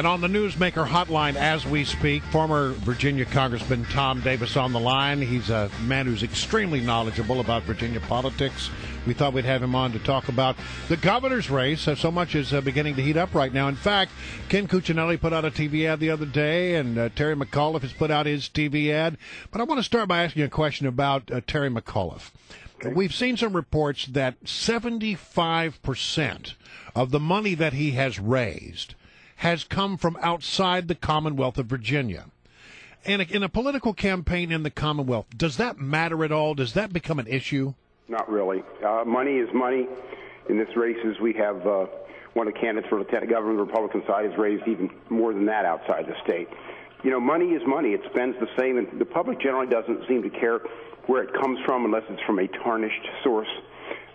And on the Newsmaker hotline as we speak, former Virginia Congressman Tom Davis on the line. He's a man who's extremely knowledgeable about Virginia politics. We thought we'd have him on to talk about the governor's race. So much is beginning to heat up right now. In fact, Ken Cuccinelli put out a TV ad the other day, and Terry McAuliffe has put out his TV ad. But I want to start by asking you a question about Terry McAuliffe. Okay. We've seen some reports that 75% of the money that he has raised has come from outside the Commonwealth of Virginia. And in a political campaign in the Commonwealth, does that matter at all? Does that become an issue? Not really. Money is money. In this race, we have one of the candidates for lieutenant governor on the Republican side has raised even more than that outside the state. You know, money is money. It spends the same, and the public generally doesn't seem to care where it comes from unless it's from a tarnished source.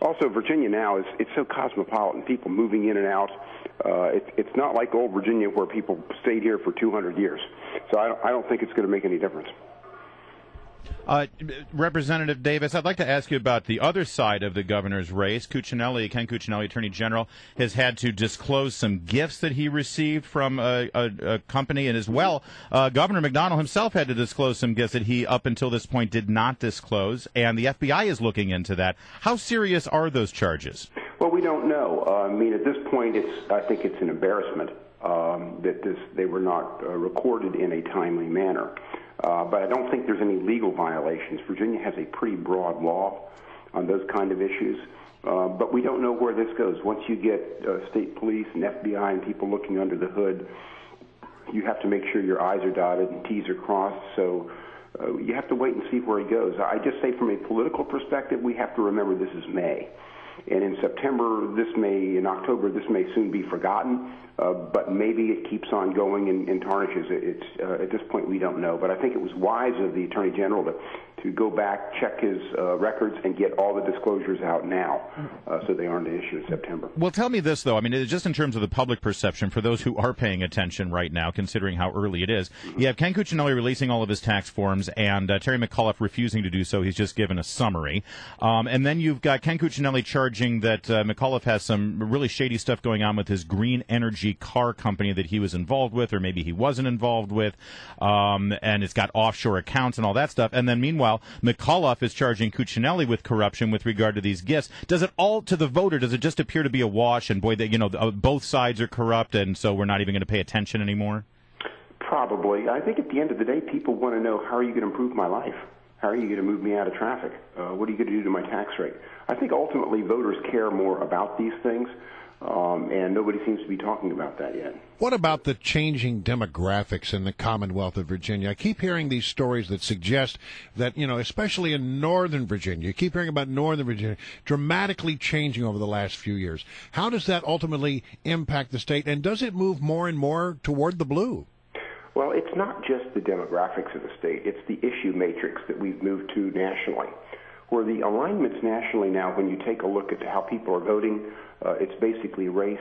Also, Virginia now it's so cosmopolitan, people moving in and out. It's not like old Virginia where people stayed here for 200 years. So I don't think it's going to make any difference. Representative Davis, I'd like to ask you about the other side of the governor's race. Ken Cuccinelli, Attorney General, has had to disclose some gifts that he received from a company, and as well, Governor McDonnell himself had to disclose some gifts that he, up until this point, did not disclose, and the FBI is looking into that. How serious are those charges? Well, we don't know. I mean, at this point, I think it's an embarrassment that they were not recorded in a timely manner. But I don't think there's any legal violations. Virginia has a pretty broad law on those kind of issues. But we don't know where this goes. Once you get state police and FBI and people looking under the hood, you have to make sure your I's are dotted and T's are crossed. So you have to wait and see where he goes. I just say from a political perspective, we have to remember this is May. And in September, in October, this may soon be forgotten, but maybe it keeps on going and tarnishes. At this point, we don't know. But I think it was wise of the Attorney General to go back, check his records, and get all the disclosures out now so they aren't an issue in September. Well, tell me this, though. I mean, just in terms of the public perception, for those who are paying attention right now, considering how early it is, you have Ken Cuccinelli releasing all of his tax forms and Terry McAuliffe refusing to do so. He's just given a summary. And then you've got Ken Cuccinelli charging that McAuliffe has some really shady stuff going on with his green energy car company that he was involved with, or maybe he wasn't involved with, and it's got offshore accounts and all that stuff. And then meanwhile, McAuliffe is charging Cuccinelli with corruption with regard to these gifts. Does it all, to the voter, does it just appear to be a wash, and boy, both sides are corrupt, and so we're not even going to pay attention anymore? Probably. I think at the end of the day, people want to know, how are you going to improve my life? How are you going to move me out of traffic? What are you going to do to my tax rate? I think ultimately voters care more about these things, and nobody seems to be talking about that yet. What about the changing demographics in the Commonwealth of Virginia? I keep hearing these stories that suggest that, especially in Northern Virginia, you keep hearing about Northern Virginia dramatically changing over the last few years. How does that ultimately impact the state, and does it move more and more toward the blue? Well, it's not just the demographics of the state. It's the issue matrix that we've moved to nationally, where the alignments nationally now, when you take a look at how people are voting, it's basically race,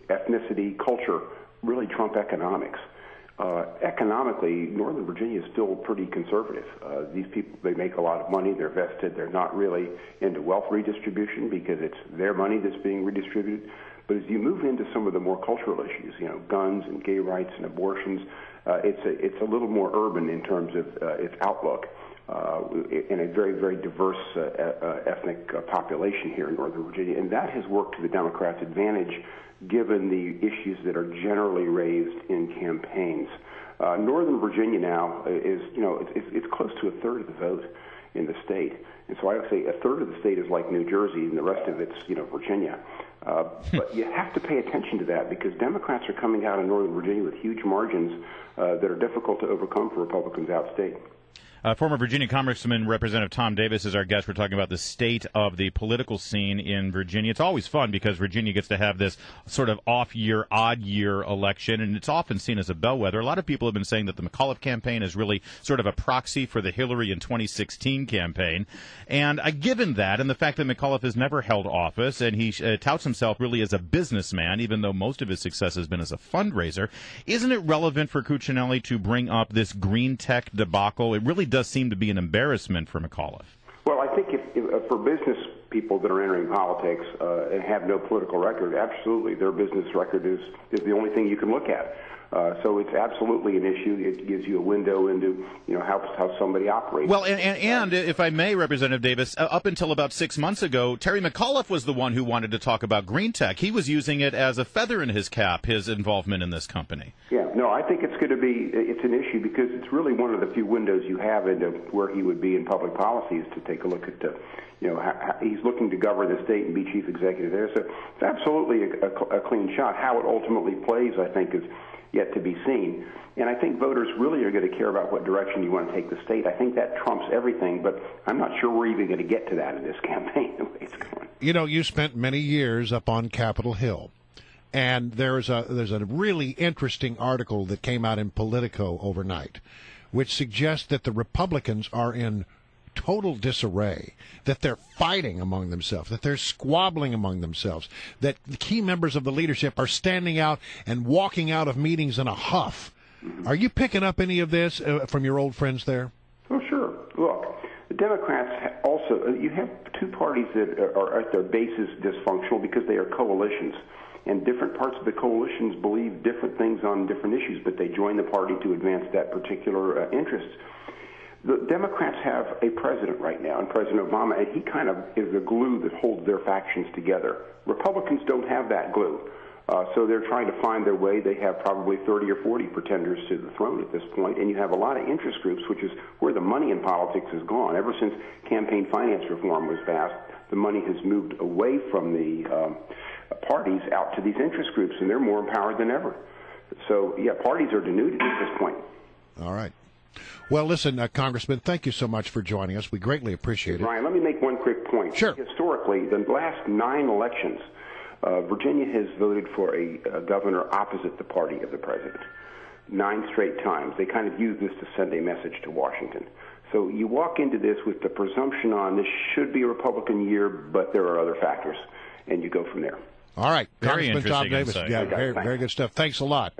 ethnicity, culture, really trump economics. Economically, Northern Virginia is still pretty conservative. These people, they make a lot of money, they're vested, they're not really into wealth redistribution because it's their money that's being redistributed. But as you move into some of the more cultural issues, guns and gay rights and abortions, it's a little more urban in terms of its outlook. In a very, very diverse ethnic population here in Northern Virginia, and that has worked to the Democrats' advantage given the issues that are generally raised in campaigns. Northern Virginia now is, it's close to a third of the vote in the state, and so I would say a third of the state is like New Jersey, and the rest of it's, Virginia. But you have to pay attention to that because Democrats are coming out of Northern Virginia with huge margins that are difficult to overcome for Republicans outstate. Former Virginia Congressman Representative Tom Davis is our guest. We're talking about the state of the political scene in Virginia. It's always fun because Virginia gets to have this sort of off-year, odd-year election, and it's often seen as a bellwether. A lot of people have been saying that the McAuliffe campaign is really sort of a proxy for the Hillary in 2016 campaign. And given that and the fact that McAuliffe has never held office and he touts himself really as a businessman, even though most of his success has been as a fundraiser, isn't it relevant for Cuccinelli to bring up this green tech debacle? It really does seem to be an embarrassment for McAuliffe. Well, I think if for business people that are entering politics and have no political record, absolutely, their business record is the only thing you can look at. So it's absolutely an issue. It gives you a window into, how somebody operates. Well, and if I may, Representative Davis, up until about 6 months ago, Terry McAuliffe was the one who wanted to talk about green tech. He was using it as a feather in his cap, his involvement in this company. Yeah, no, I think it's an issue because it's really one of the few windows you have into where he would be in public policy is to take a look at how he's looking to govern the state and be chief executive there. So it's absolutely a clean shot. How it ultimately plays, I think, is yet to be seen. And I think voters really are going to care about what direction you want to take the state. I think that trumps everything, but I'm not sure we're even going to get to that in this campaign, the way it's going. You spent many years up on Capitol Hill, and there's a really interesting article that came out in Politico overnight, which suggests that the Republicans are in total disarray, that they're fighting among themselves, that they're squabbling among themselves, that the key members of the leadership are standing out and walking out of meetings in a huff. Are you picking up any of this from your old friends there? Oh, sure. Look, the Democrats also, you have two parties that are at their bases dysfunctional because they are coalitions. And different parts of the coalitions believe different things on different issues, but they join the party to advance that particular interest. The Democrats have a president right now, and President Obama, and he kind of is the glue that holds their factions together. Republicans don't have that glue, so they're trying to find their way. They have probably 30 or 40 pretenders to the throne at this point, and you have a lot of interest groups, which is where the money in politics has gone. Ever since campaign finance reform was passed, the money has moved away from the parties out to these interest groups, and they're more empowered than ever. So, yeah, parties are denuded at this point. All right. Well, listen, Congressman, thank you so much for joining us. We greatly appreciate it. Ryan, let me make one quick point. Sure. Historically, the last 9 elections, Virginia has voted for a governor opposite the party of the president. 9 straight times. They kind of use this to send a message to Washington. So you walk into this with the presumption on this should be a Republican year, but there are other factors, and you go from there. All right. Very Congressman Tom Davis. insight. Yeah, very good stuff. Thanks a lot.